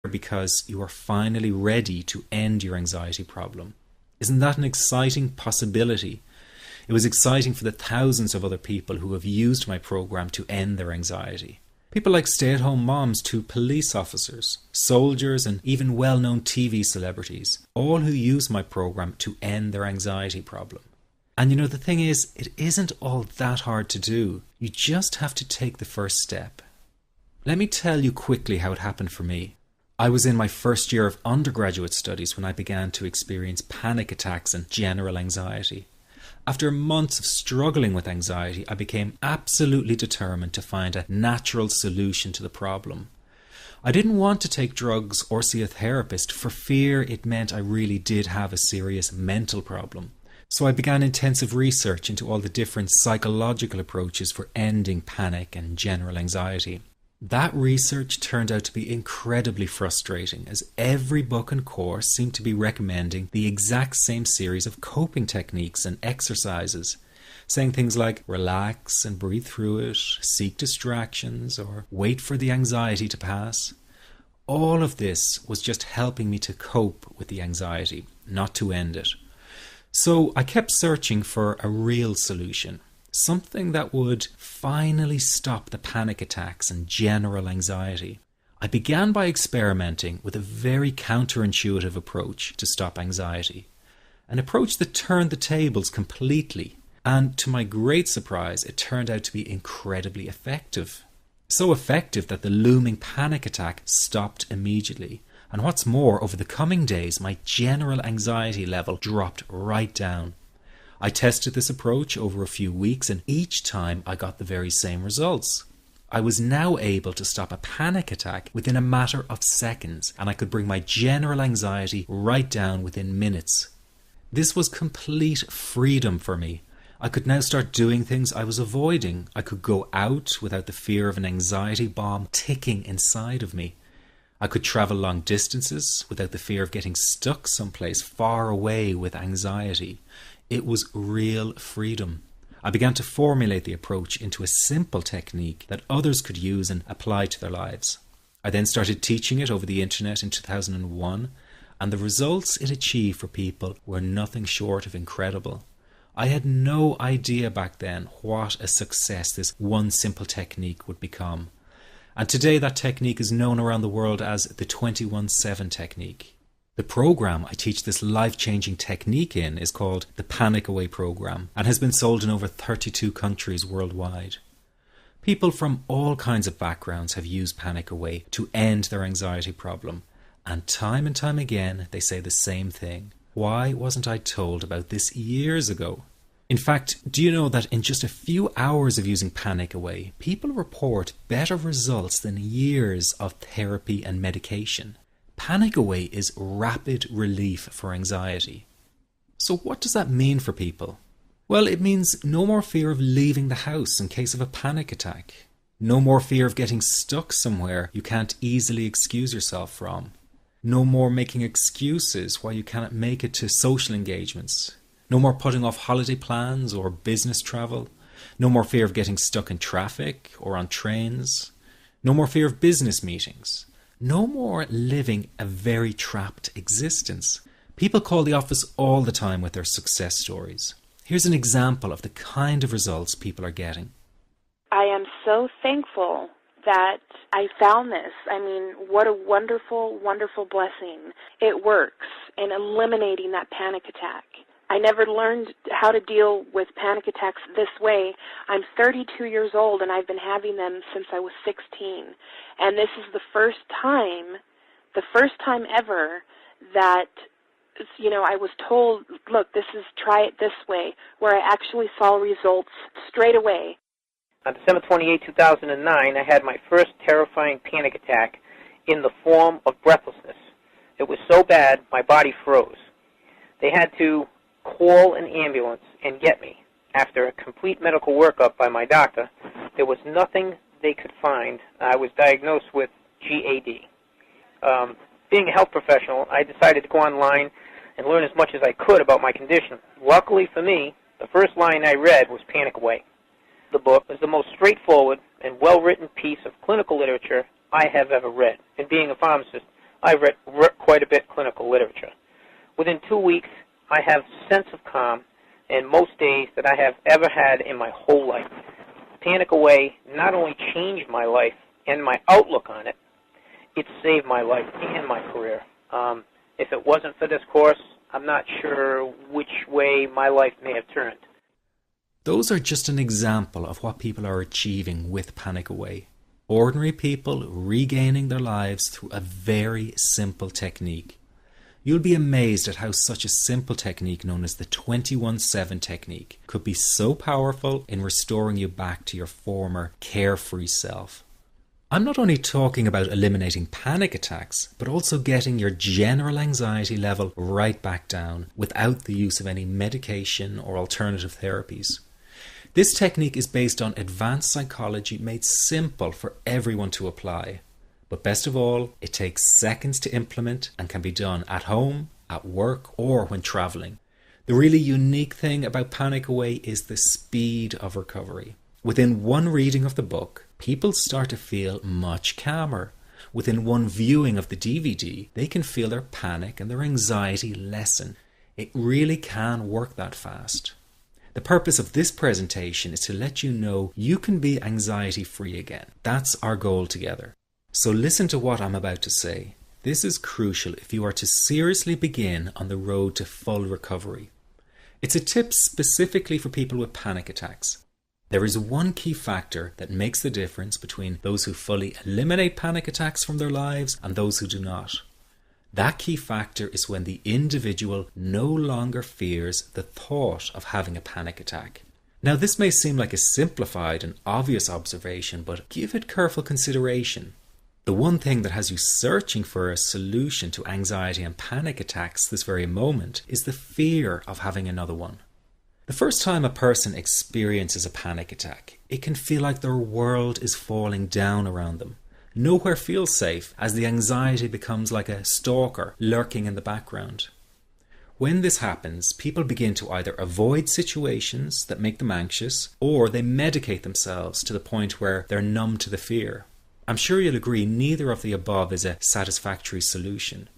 because you are finally ready to end your anxiety problem. Isn't that an exciting possibility? It was exciting for the thousands of other people who have used my program to end their anxiety. People like stay-at-home moms to police officers, soldiers, and even well-known TV celebrities, all who use my program to end their anxiety problem. And the thing is, it isn't all that hard to do. You just have to take the first step. Let me tell you quickly how it happened for me. I was in my first year of undergraduate studies when I began to experience panic attacks and general anxiety. After months of struggling with anxiety, I became absolutely determined to find a natural solution to the problem. I didn't want to take drugs or see a therapist for fear it meant I really did have a serious mental problem. So I began intensive research into all the different psychological approaches for ending panic and general anxiety. That research turned out to be incredibly frustrating, as every book and course seemed to be recommending the exact same series of coping techniques and exercises, saying things like relax and breathe through it, seek distractions, or wait for the anxiety to pass. All of this was just helping me to cope with the anxiety, not to end it. So I kept searching for a real solution. Something that would finally stop the panic attacks and general anxiety. I began by experimenting with a very counterintuitive approach to stop anxiety. An approach that turned the tables completely. And to my great surprise, it turned out to be incredibly effective. So effective that the looming panic attack stopped immediately. And what's more, over the coming days, my general anxiety level dropped right down. I tested this approach over a few weeks, and each time I got the very same results. I was now able to stop a panic attack within a matter of seconds, and I could bring my general anxiety right down within minutes. This was complete freedom for me. I could now start doing things I was avoiding. I could go out without the fear of an anxiety bomb ticking inside of me. I could travel long distances without the fear of getting stuck someplace far away with anxiety. It was real freedom. I began to formulate the approach into a simple technique that others could use and apply to their lives. I then started teaching it over the internet in 2001, and the results it achieved for people were nothing short of incredible. I had no idea back then what a success this one simple technique would become. And today that technique is known around the world as the 21-7 technique. The program I teach this life-changing technique in is called the Panic Away program and has been sold in over 32 countries worldwide. People from all kinds of backgrounds have used Panic Away to end their anxiety problem, and time again they say the same thing. Why wasn't I told about this years ago? In fact, do you know that in just a few hours of using Panic Away, people report better results than years of therapy and medication? Panic Away is rapid relief for anxiety. So what does that mean for people? Well, it means no more fear of leaving the house in case of a panic attack. No more fear of getting stuck somewhere you can't easily excuse yourself from. No more making excuses why you cannot make it to social engagements. No more putting off holiday plans or business travel. No more fear of getting stuck in traffic or on trains. No more fear of business meetings. No more living a very trapped existence. People call the office all the time with their success stories. Here's an example of the kind of results people are getting. I am so thankful that I found this. I mean, what a wonderful, wonderful blessing. It works in eliminating that panic attack. I never learned how to deal with panic attacks this way. I'm 32 years old and I've been having them since I was 16. And this is the first time ever that, I was told, look, try it this way, where I actually saw results straight away. On December 28, 2009, I had my first terrifying panic attack in the form of breathlessness. It was so bad, my body froze. They had to call an ambulance and get me. After a complete medical workup by my doctor, there was nothing they could find. I was diagnosed with GAD. Being a health professional, I decided to go online and learn as much as I could about my condition. Luckily for me, the first line I read was Panic Away. The book was the most straightforward and well-written piece of clinical literature I have ever read. And being a pharmacist, I've read quite a bit of clinical literature. Within 2 weeks, I have a sense of calm in most days that I have ever had in my whole life. Panic Away not only changed my life and my outlook on it, it saved my life and my career. If it wasn't for this course, I'm not sure which way my life may have turned. Those are just an example of what people are achieving with Panic Away. Ordinary people regaining their lives through a very simple technique. You'll be amazed at how such a simple technique known as the 21-7 technique could be so powerful in restoring you back to your former carefree self. I'm not only talking about eliminating panic attacks, but also getting your general anxiety level right back down without the use of any medication or alternative therapies. This technique is based on advanced psychology made simple for everyone to apply. But best of all, it takes seconds to implement and can be done at home, at work, or when traveling. The really unique thing about Panic Away is the speed of recovery. Within one reading of the book, people start to feel much calmer. Within one viewing of the DVD, they can feel their panic and their anxiety lessen. It really can work that fast. The purpose of this presentation is to let you know you can be anxiety-free again. That's our goal together. So listen to what I'm about to say. This is crucial if you are to seriously begin on the road to full recovery. It's a tip specifically for people with panic attacks. There is one key factor that makes the difference between those who fully eliminate panic attacks from their lives and those who do not. That key factor is when the individual no longer fears the thought of having a panic attack. Now, this may seem like a simplified and obvious observation, but give it careful consideration. The one thing that has you searching for a solution to anxiety and panic attacks this very moment is the fear of having another one. The first time a person experiences a panic attack, it can feel like their world is falling down around them. Nowhere feels safe as the anxiety becomes like a stalker lurking in the background. When this happens, people begin to either avoid situations that make them anxious, or they medicate themselves to the point where they're numb to the fear. I'm sure you'll agree neither of the above is a satisfactory solution.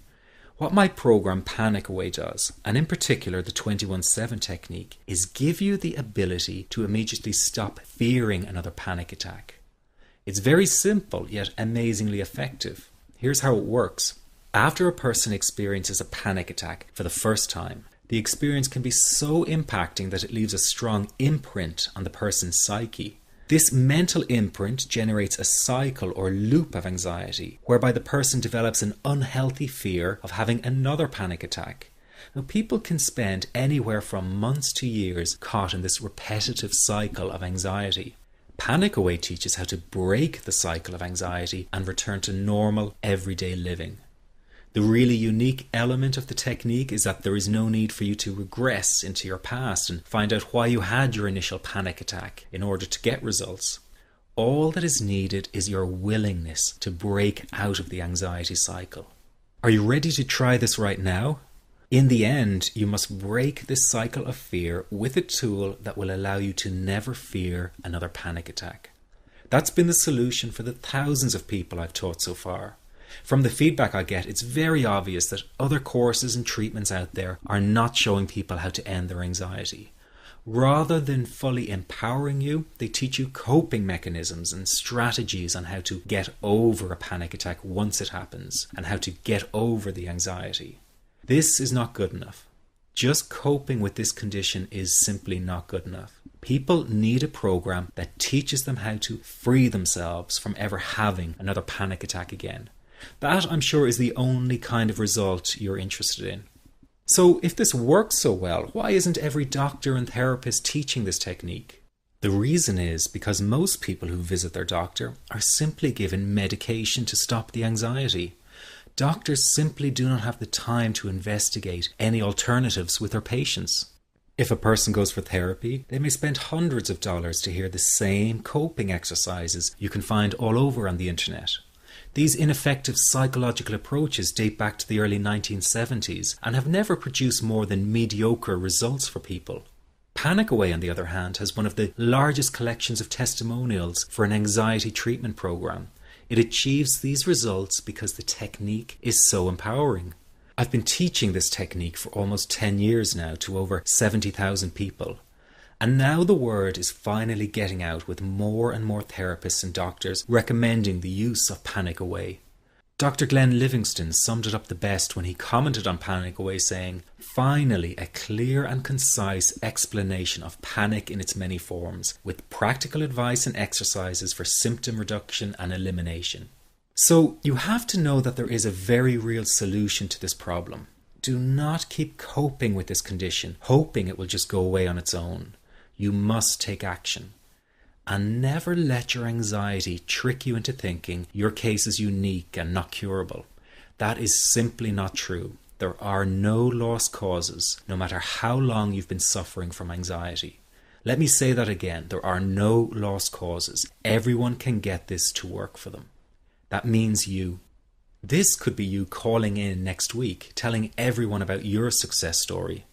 What my program Panic Away does, and in particular the 21-7 technique, is give you the ability to immediately stop fearing another panic attack. It's very simple yet amazingly effective. Here's how it works. After a person experiences a panic attack for the first time, the experience can be so impacting that it leaves a strong imprint on the person's psyche. This mental imprint generates a cycle or loop of anxiety, whereby the person develops an unhealthy fear of having another panic attack. Now, people can spend anywhere from months to years caught in this repetitive cycle of anxiety. Panic Away teaches how to break the cycle of anxiety and return to normal, everyday living. The really unique element of the technique is that there is no need for you to regress into your past and find out why you had your initial panic attack in order to get results. All that is needed is your willingness to break out of the anxiety cycle. Are you ready to try this right now? In the end, you must break this cycle of fear with a tool that will allow you to never fear another panic attack. That's been the solution for the thousands of people I've taught so far. From the feedback I get, it's very obvious that other courses and treatments out there are not showing people how to end their anxiety. Rather than fully empowering you, they teach you coping mechanisms and strategies on how to get over a panic attack once it happens and how to get over the anxiety. This is not good enough. Just coping with this condition is simply not good enough. People need a program that teaches them how to free themselves from ever having another panic attack again. That, I'm sure, is the only kind of result you're interested in. So if this works so well, why isn't every doctor and therapist teaching this technique? The reason is because most people who visit their doctor are simply given medication to stop the anxiety. Doctors simply do not have the time to investigate any alternatives with their patients. If a person goes for therapy, they may spend hundreds of dollars to hear the same coping exercises you can find all over on the internet. These ineffective psychological approaches date back to the early 1970s and have never produced more than mediocre results for people. Panic Away, on the other hand, has one of the largest collections of testimonials for an anxiety treatment program. It achieves these results because the technique is so empowering. I've been teaching this technique for almost 10 years now to over 70,000 people. And now the word is finally getting out with more and more therapists and doctors recommending the use of Panic Away. Dr. Glenn Livingston summed it up the best when he commented on Panic Away saying, "Finally, a clear and concise explanation of panic in its many forms, with practical advice and exercises for symptom reduction and elimination." So you have to know that there is a very real solution to this problem. Do not keep coping with this condition, hoping it will just go away on its own. You must take action. And never let your anxiety trick you into thinking your case is unique and not curable. That is simply not true. There are no lost causes, no matter how long you've been suffering from anxiety. Let me say that again. There are no lost causes. Everyone can get this to work for them. That means you. This could be you calling in next week, telling everyone about your success story.